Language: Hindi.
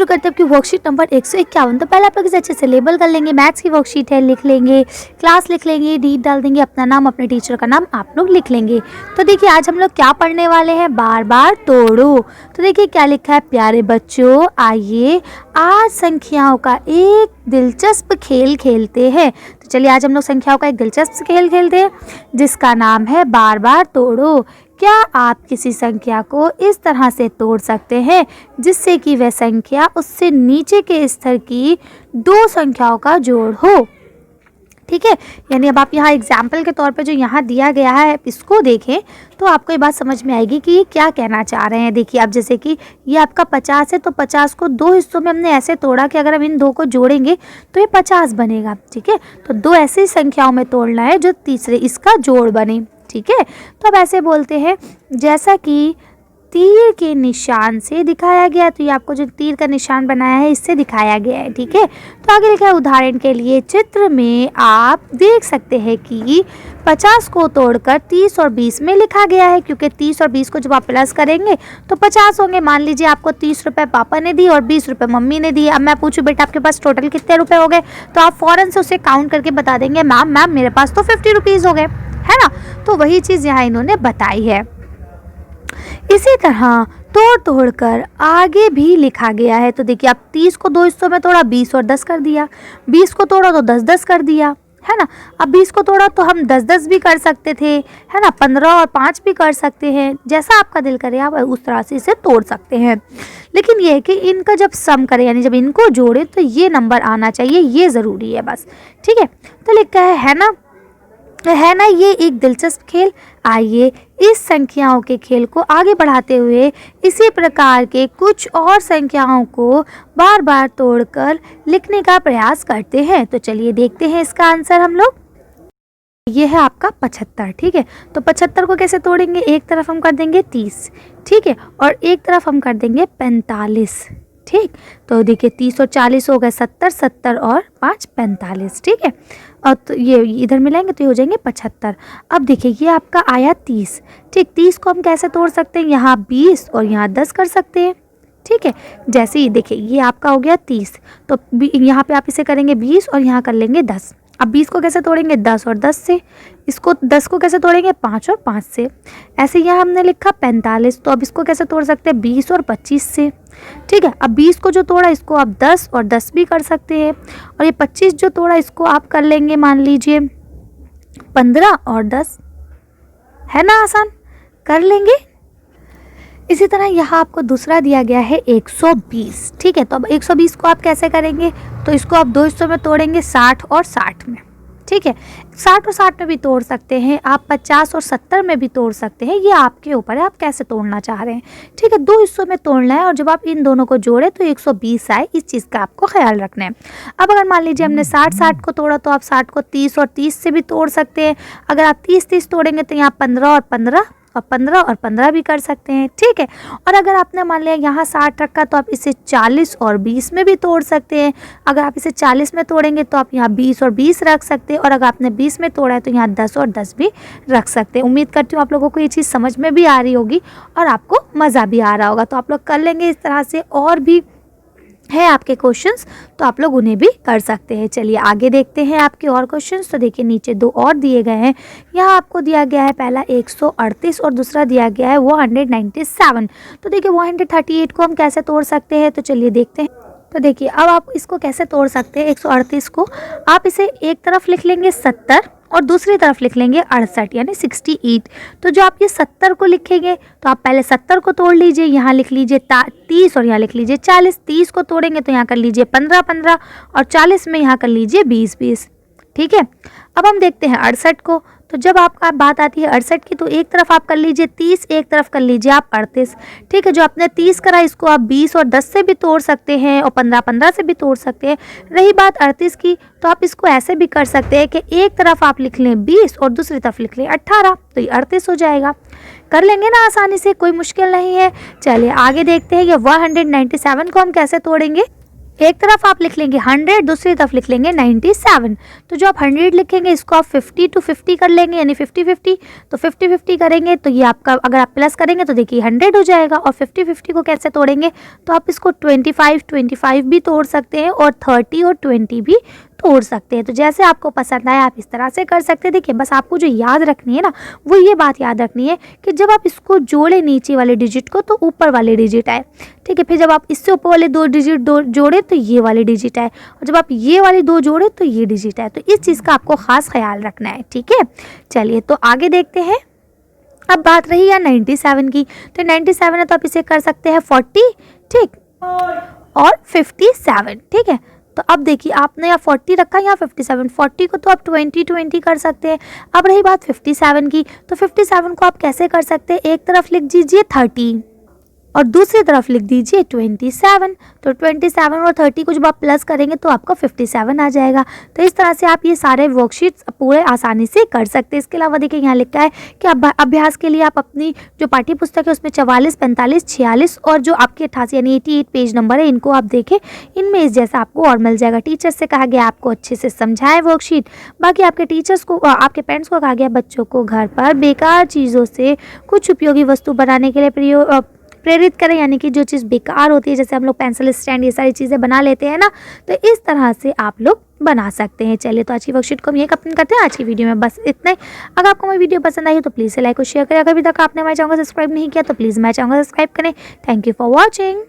करते हैं आपकी वर्कशीट नंबर 151। तो पहले आप लोग इसे अच्छे से लेबल कर लेंगे। मैथ्स की वर्कशीट है, लिख लेंगे, क्लास लिख लेंगे, डेट डाल देंगे, अपना नाम, अपने टीचर का नाम आप लोग लिख लेंगे। तो देखिए आज हम लोग क्या पढ़ने वाले हैं, बार बार तोड़ो। तो देखिए क्या लिखा है, प्यारे बच्चों आइए आज संख्याओं का एक दिलचस्प खेल खेलते हैं। तो चलिए आज हम लोग संख्याओं का एक दिलचस्प खेल खेलते हैं जिसका नाम है बार बार तोड़ो। क्या आप किसी संख्या को इस तरह से तोड़ सकते हैं जिससे कि वह संख्या उससे नीचे के स्तर की दो संख्याओं का जोड़ हो। ठीक है, यानी अब आप यहाँ एग्जाम्पल के तौर पे जो यहाँ दिया गया है इसको देखें तो आपको ये बात समझ में आएगी कि ये क्या कहना चाह रहे हैं। देखिए अब जैसे कि ये आपका 50 है तो 50 को दो हिस्सों में हमने ऐसे तोड़ा कि अगर हम इन दो को जोड़ेंगे तो ये 50 बनेगा। ठीक है, तो दो ऐसी संख्याओं में तोड़ना है जो तीसरे इसका जोड़ बने। ठीक है, तो अब ऐसे बोलते हैं जैसा कि तीर के निशान से दिखाया गया। तो ये आपको जो तीर का निशान बनाया है इससे दिखाया गया है। ठीक है, तो आगे लिखा है उदाहरण के लिए चित्र में आप देख सकते हैं कि 50 को तोड़कर 30 और 20 में लिखा गया है, क्योंकि 30 और 20 को जब आप प्लस करेंगे तो 50 होंगे। मान लीजिए आपको 30 रुपये पापा ने दी और 20 रुपये मम्मी ने दिए। अब मैं पूछूं बेटा आपके पास टोटल कितने रुपए हो गए, तो आप फ़ौरन से उसे काउंट करके बता देंगे मैम मेरे पास तो 50 रुपीज़ हो गए, है ना। तो वही चीज़ यहाँ इन्होंने बताई है। इसी तरह तोड़ तोड़ कर आगे भी लिखा गया है। तो देखिए आप 30 को दो हिस्सों में तोड़ा, 20 और 10 कर दिया, 20 को तोड़ा तो 10-10 कर दिया, है ना। अब 20 को तोड़ा तो हम 10-10 भी कर सकते थे, है ना, 15 और 5 भी कर सकते हैं, जैसा आपका दिल करे आप उस तरह से इसे तोड़ सकते हैं। लेकिन यह है कि इनका जब सम करें यानी जब इनको जोड़े तो ये नंबर आना चाहिए, ये ज़रूरी है बस। ठीक है, तो लिखा है ना ये एक दिलचस्प खेल। आइए इस संख्याओं के खेल को आगे बढ़ाते हुए इसी प्रकार के कुछ और संख्याओं को बार बार तोड़कर लिखने का प्रयास करते हैं। तो चलिए देखते हैं इसका आंसर हम लोग। ये है आपका 75। ठीक है, तो 75 को कैसे तोड़ेंगे, एक तरफ हम कर देंगे 30, ठीक है, और एक तरफ हम कर देंगे 45। ठीक, तो देखिए 30 और 40 हो गए 70, 70 और 5 45। ठीक है, और तो ये इधर मिलाएंगे तो ये हो जाएंगे 75। अब देखिए ये आपका आया 30। ठीक, 30 को हम कैसे तोड़ सकते हैं, यहाँ 20 और यहाँ 10 कर सकते हैं। ठीक है, जैसे ही देखिए ये आपका हो गया 30, तो यहाँ पे आप इसे करेंगे 20 और यहाँ कर लेंगे 10। अब 20 को कैसे तोड़ेंगे, 10 और 10 से। इसको 10 को कैसे तोड़ेंगे, 5 और 5 से। ऐसे यहाँ हमने लिखा 45, तो अब इसको कैसे तोड़ सकते हैं, 20 और 25 से। ठीक है, अब 20 को जो तोड़ा इसको आप 10 और 10 भी कर सकते हैं, और ये 25 जो तोड़ा इसको आप कर लेंगे मान लीजिए 15 और 10, है ना, आसान कर लेंगे। इसी तरह यहाँ आपको दूसरा दिया गया है 120। ठीक है, तो अब 120 को आप कैसे करेंगे, तो इसको आप दो हिस्सों में तोड़ेंगे 60 और 60 में। ठीक है, 60 और 60 में भी तोड़ सकते हैं आप, 50 और 70 में भी तोड़ सकते हैं, ये आपके ऊपर है आप कैसे तोड़ना चाह रहे हैं। ठीक है, दो हिस्सों में तोड़ना है और जब आप इन दोनों को जोड़े तो 120 आए, इस चीज़ का आपको ख्याल रखना है। अब अगर मान लीजिए हमने 60 को तोड़ा तो आप 60 को 30 और 30 से भी तोड़ सकते हैं। अगर आप 30 तोड़ेंगे तो यहाँ 15 और 15 और 15 और 15 भी कर सकते हैं। ठीक है, और अगर आपने मान लिया यहाँ 60 रखा तो आप इसे 40 और 20 में भी तोड़ सकते हैं। अगर आप इसे 40 में तोड़ेंगे तो आप यहाँ 20 और 20 रख सकते हैं, और अगर आपने 20 में तोड़ा है तो यहाँ 10 और 10 भी रख सकते हैं। उम्मीद करती हूँ आप लोगों को ये चीज़ समझ में भी आ रही होगी और आपको मज़ा भी आ रहा होगा। तो आप लोग कर लेंगे इस तरह से, और भी है आपके क्वेश्चंस तो आप लोग उन्हें भी कर सकते हैं। चलिए आगे देखते हैं आपके और क्वेश्चंस। तो देखिए नीचे दो और दिए गए हैं। यहाँ आपको दिया गया है पहला 138 और दूसरा दिया गया है 197। तो देखिए 138 को हम कैसे तोड़ सकते हैं, तो चलिए देखते हैं। तो देखिए अब आप इसको कैसे तोड़ सकते हैं, 138 को आप इसे एक तरफ लिख लेंगे 70 और दूसरी तरफ लिख लेंगे 68 यानी 68। तो जो आप ये 70 को लिखेंगे तो आप पहले 70 को तोड़ लीजिए, यहाँ लिख लीजिए 30 और यहाँ लिख लीजिए 40। 30 को तोड़ेंगे तो यहाँ कर लीजिए 15-15 और 40 में यहाँ कर लीजिए 20-20। ठीक है, अब हम देखते हैं 68 को। तो जब आपका बात आती है 68 की तो एक तरफ आप कर लीजिए 30, एक तरफ कर लीजिए आप 38। ठीक है, जो आपने 30 करा इसको आप 20 और 10 से भी तोड़ सकते हैं और 15-15 से भी तोड़ सकते हैं। रही बात 38 की तो आप इसको ऐसे भी कर सकते हैं कि एक तरफ आप लिख लें 20 और दूसरी तरफ लिख लें 18, तो ये 38 हो जाएगा। कर लेंगे ना आसानी से, कोई मुश्किल नहीं है। चलिए आगे देखते हैं ये 197 को हम कैसे तोड़ेंगे। एक तरफ आप लिख लेंगे 100, दूसरी तरफ लिख लेंगे 97। तो जो आप 100 लिखेंगे इसको आप 50 to 50 कर लेंगे, यानी 50-50। तो 50-50 करेंगे तो ये आपका, अगर आप प्लस करेंगे तो देखिए 100 हो जाएगा। और 50-50 को कैसे तोड़ेंगे, तो आप इसको 25-25 भी तोड़ सकते हैं और 30 और 20 भी तोड़ सकते हैं। तो जैसे आपको पसंद आए आप इस तरह से कर सकते हैं। देखिए बस आपको जो याद रखनी है ना, वो ये बात याद रखनी है कि जब आप इसको जोड़े नीचे वाले डिजिट को तो ऊपर वाले डिजिट आए, ठीक है। फिर जब आप इससे ऊपर वाले 2 डिजिट जोड़े तो ये वाले डिजिट आए, और जब आप ये वाले 2 जोड़े तो ये डिजिट आए। तो इस चीज़ का आपको खास ख्याल रखना है, ठीक है। चलिए तो आगे देखते हैं। अब बात रही यार 97 की, तो 97 है तो आप इसे कर सकते हैं 40, ठीक, और 57, ठीक है। तो अब देखिए आपने यहाँ 40 रखा, यहाँ 57, 40 को तो आप 20-20 कर सकते हैं। अब रही बात 57 की, तो 57 को आप कैसे कर सकते हैं, एक तरफ लिख दीजिए 30 और दूसरी तरफ लिख दीजिए 27। तो 27 और 30 को जब आप प्लस करेंगे तो आपका 57 आ जाएगा। तो इस तरह से आप ये सारे वर्कशीट्स पूरे आसानी से कर सकते हैं। इसके अलावा देखिए यहाँ लिखा है कि अभ्यास के लिए आप अपनी जो पाठ्य पुस्तक है उसमें 44, 45, 46 और जो आपके 88 यानी 88 पेज नंबर है, इनको आप देखें, इनमें इस जैसा आपको और मिल जाएगा। टीचर से कहा गया आपको अच्छे से समझाएं वर्कशीट। बाकी आपके टीचर्स को, आपके पेरेंट्स को कहा गया बच्चों को घर पर बेकार चीज़ों से कुछ उपयोगी वस्तु बनाने के लिए प्रेरित करें, यानी कि जो चीज़ बेकार होती है, जैसे हम लोग पेंसिल स्टैंड ये सारी चीज़ें बना लेते हैं ना, तो इस तरह से आप लोग बना सकते हैं। चलिए तो आज की वर्कशीट को हम ये कंप्लीट करते हैं। आज की वीडियो में बस इतना ही। अगर आपको मेरी वीडियो पसंद आई हो तो प्लीज़ लाइक और शेयर करें। अगर अभी तक आपने हमारे चैनल को सब्सक्राइब नहीं किया तो प्लीज़ हमारे चैनल को सब्सक्राइब करें। Thank you for watching.